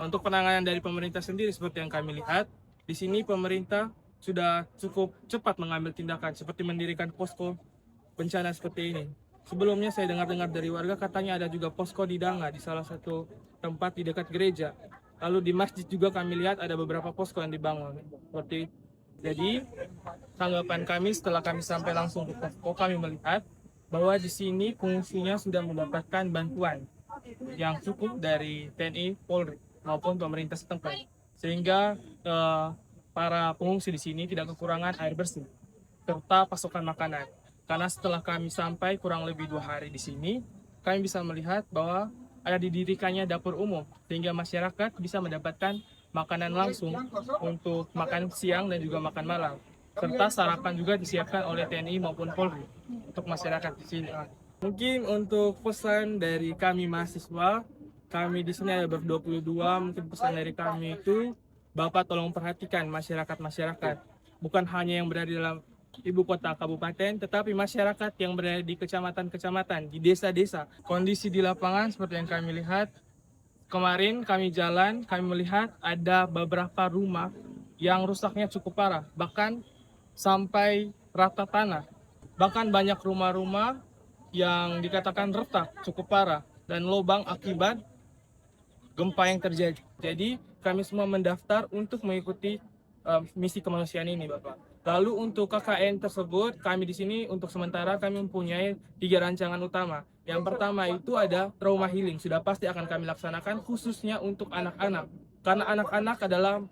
Untuk penanganan dari pemerintah sendiri seperti yang kami lihat, di sini pemerintah sudah cukup cepat mengambil tindakan seperti mendirikan posko bencana seperti ini. Sebelumnya saya dengar-dengar dari warga katanya ada juga posko di Danga di salah satu tempat di dekat gereja. Lalu di masjid juga kami lihat ada beberapa posko yang dibangun. Seperti jadi tanggapan kami setelah kami sampai langsung ke posko, kami melihat bahwa di sini pengungsinya sudah mendapatkan bantuan yang cukup dari TNI, Polri maupun pemerintah setempat, sehingga para pengungsi di sini tidak kekurangan air bersih serta pasokan makanan. Karena setelah kami sampai kurang lebih 2 hari di sini, kami bisa melihat bahwa ada didirikannya dapur umum sehingga masyarakat bisa mendapatkan makanan langsung untuk makan siang dan juga makan malam. Serta sarapan juga disiapkan oleh TNI maupun Polri untuk masyarakat di sini. Mungkin untuk pesan dari kami mahasiswa, kami di sini ada ber-22, mungkin pesan dari kami itu, Bapak tolong perhatikan masyarakat-masyarakat. Bukan hanya yang berada dalam ibu kota kabupaten, tetapi masyarakat yang berada di kecamatan-kecamatan, di desa-desa. Kondisi di lapangan seperti yang kami lihat, kemarin kami jalan, kami melihat ada beberapa rumah yang rusaknya cukup parah, bahkan sampai rata tanah. Bahkan banyak rumah-rumah yang dikatakan retak cukup parah dan lubang akibat gempa yang terjadi. Jadi kami semua mendaftar untuk mengikuti misi kemanusiaan ini, Bapak. Lalu untuk KKN tersebut, kami di sini untuk sementara kami mempunyai 3 rancangan utama. Yang pertama itu ada trauma healing, sudah pasti akan kami laksanakan khususnya untuk anak-anak. Karena anak-anak adalah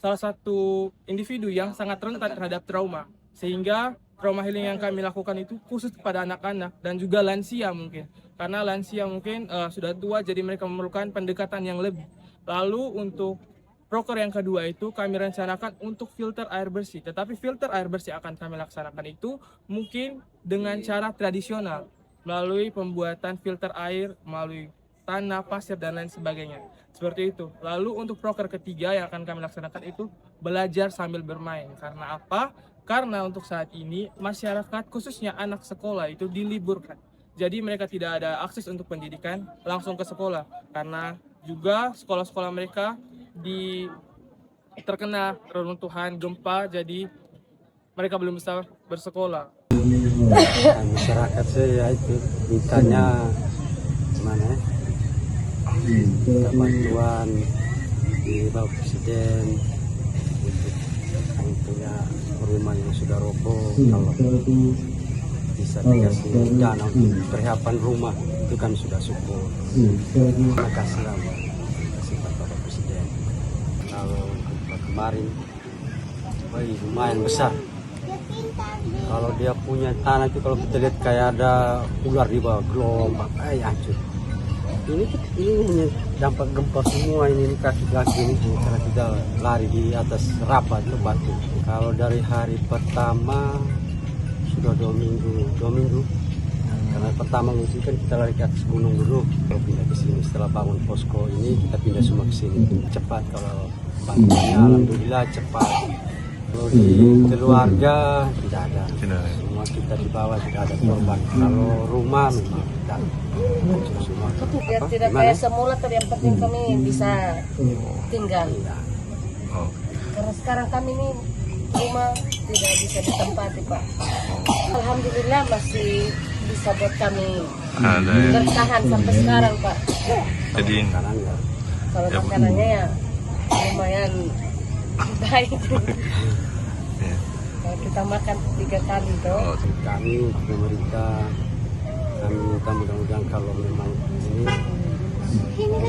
salah satu individu yang sangat rentan terhadap trauma. Sehingga trauma healing yang kami lakukan itu khusus kepada anak-anak dan juga lansia mungkin. Karena lansia mungkin sudah tua, jadi mereka memerlukan pendekatan yang lebih. Lalu untuk proker yang kedua itu kami rencanakan untuk filter air bersih. Tetapi filter air bersih akan kami laksanakan itu mungkin dengan cara tradisional. Melalui pembuatan filter air, melalui tanah, pasir, dan lain sebagainya. Seperti itu. Lalu untuk proker ketiga yang akan kami laksanakan itu belajar sambil bermain. Karena apa? Karena untuk saat ini masyarakat khususnya anak sekolah itu diliburkan. Jadi mereka tidak ada akses untuk pendidikan langsung ke sekolah. Karena juga sekolah-sekolah mereka terkena reruntuhan gempa, jadi mereka belum bisa bersekolah. Masyarakat saya itu mintanya gimana ya? Bantuan di Bapak Presiden untuk yang punya rumah yang sudah roboh, kalau bisa dikasih dana untuk persiapan rumah itu kan sudah syukur. Terima kasih lah Bapak Presiden. Kalau kemarin lumayan besar. Kalau dia punya tanah itu, kalau kita lihat kayak ada ular di bawah, gelombang, hancur. Ini hanya dampak gempa semua, ini kaki-kaki ini karena kita lari di atas rapat itu batu. Kalau dari hari pertama sudah 2 minggu. Karena pertama mungkin kan kita lari ke atas gunung dulu, kalau pindah ke sini. Setelah bangun posko ini kita pindah semua ke sini. Cepat kalau bantuannya, alhamdulillah cepat. Kalau di keluarga tidak ada, semua kita di bawah tidak ada korban. Kalau rumah memang tidak. Biar tidak kayak semula, yang penting kami bisa tinggal. Karena sekarang kami ini rumah tidak bisa ditempati, Pak. Alhamdulillah masih bisa buat kami bertahan sampai sekarang, Pak. Jadi kalau makanannya ya lumayan baik. Kalau kita makan 3 kali tuh. Kami pemerintah, kami minta mudah-mudahan kalau memang ini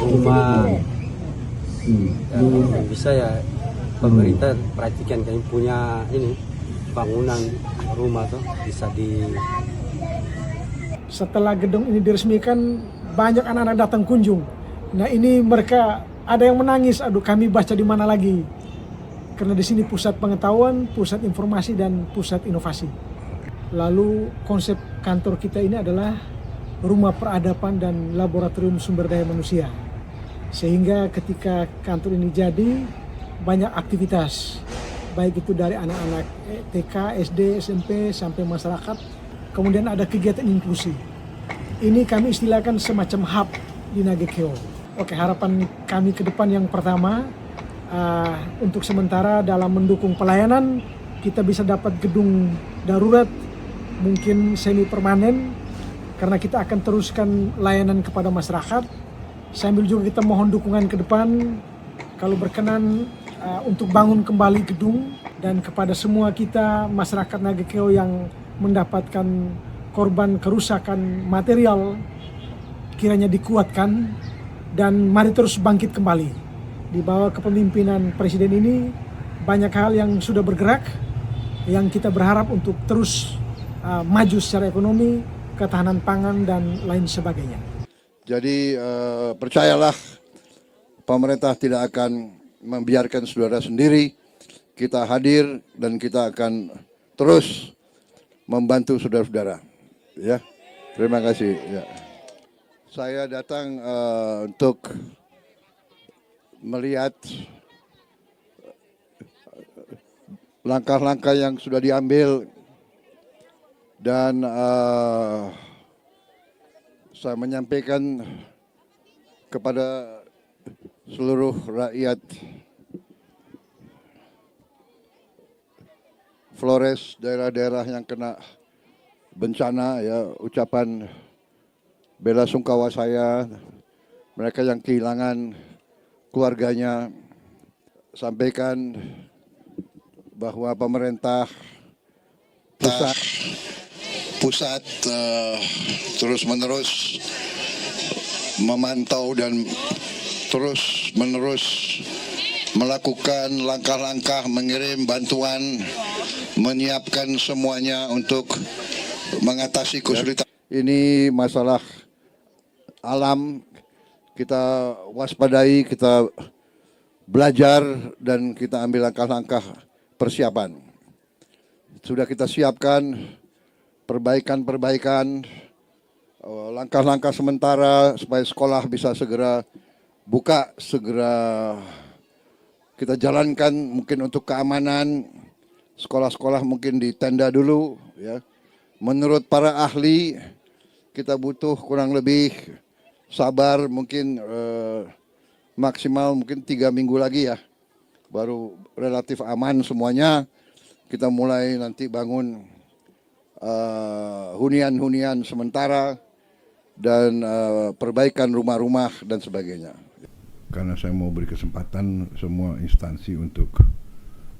rumah yang bisa ya pemerintah perhatikan, kami punya ini bangunan rumah tuh bisa di. Setelah gedung ini diresmikan, banyak anak-anak datang kunjung. Nah ini mereka ada yang menangis, aduh kami baca di mana lagi. Karena di sini pusat pengetahuan, pusat informasi, dan pusat inovasi. Lalu konsep kantor kita ini adalah rumah peradaban dan laboratorium sumber daya manusia. Sehingga ketika kantor ini jadi, banyak aktivitas. Baik itu dari anak-anak TK, SD, SMP, sampai masyarakat. Kemudian ada kegiatan inklusi. Ini kami istilahkan semacam hub di Nagekeo. Oke, harapan kami ke depan yang pertama, untuk sementara dalam mendukung pelayanan, kita bisa dapat gedung darurat, mungkin semi permanen, karena kita akan teruskan layanan kepada masyarakat. Sambil juga kita mohon dukungan ke depan, kalau berkenan untuk bangun kembali gedung, dan kepada semua kita masyarakat Nagekeo yang mendapatkan korban kerusakan material, kiranya dikuatkan dan mari terus bangkit kembali. Di bawah kepemimpinan Presiden ini banyak hal yang sudah bergerak, yang kita berharap untuk terus maju secara ekonomi, ketahanan pangan dan lain sebagainya. Jadi percayalah, pemerintah tidak akan membiarkan saudara sendiri. Kita hadir dan kita akan terus membantu saudara-saudara. Ya, terima kasih. Ya. Saya datang untuk melihat langkah-langkah yang sudah diambil dan saya menyampaikan kepada seluruh rakyat Flores, daerah-daerah yang kena bencana, ya, ucapan bela sungkawa saya, mereka yang kehilangan keluarganya, sampaikan bahwa pemerintah pusat terus-menerus memantau dan terus-menerus melakukan langkah-langkah mengirim bantuan, menyiapkan semuanya untuk mengatasi kesulitan. Ini masalah alam, kita waspadai, kita belajar dan kita ambil langkah-langkah persiapan. Sudah kita siapkan perbaikan-perbaikan, langkah-langkah sementara supaya sekolah bisa segera buka, segera kita jalankan, mungkin untuk keamanan, sekolah-sekolah mungkin di tenda dulu, ya. Menurut para ahli, kita butuh kurang lebih sabar mungkin maksimal mungkin 3 minggu lagi, ya, baru relatif aman semuanya. Kita mulai nanti bangun hunian-hunian sementara dan perbaikan rumah-rumah dan sebagainya. Karena saya mau beri kesempatan semua instansi untuk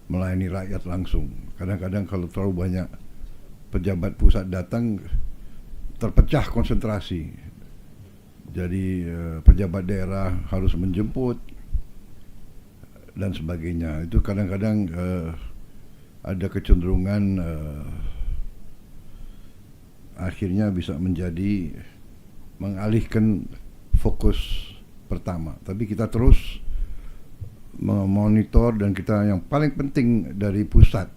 melayani rakyat langsung. Kadang-kadang kalau terlalu banyak pejabat pusat datang, terpecah konsentrasi. Jadi pejabat daerah harus menjemput dan sebagainya. Itu kadang-kadang ada kecenderungan akhirnya bisa menjadi mengalihkan fokus pertama. Tapi kita terus memonitor, dan kita yang paling penting dari pusat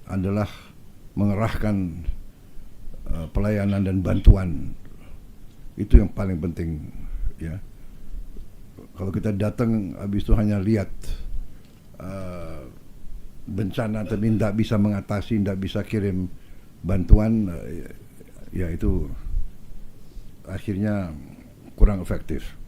adalah mengerahkan pelayanan dan bantuan. Itu yang paling penting, ya. Kalau kita datang habis itu hanya lihat bencana tapi tidak bisa mengatasi, tidak bisa kirim bantuan, ya itu akhirnya kurang efektif.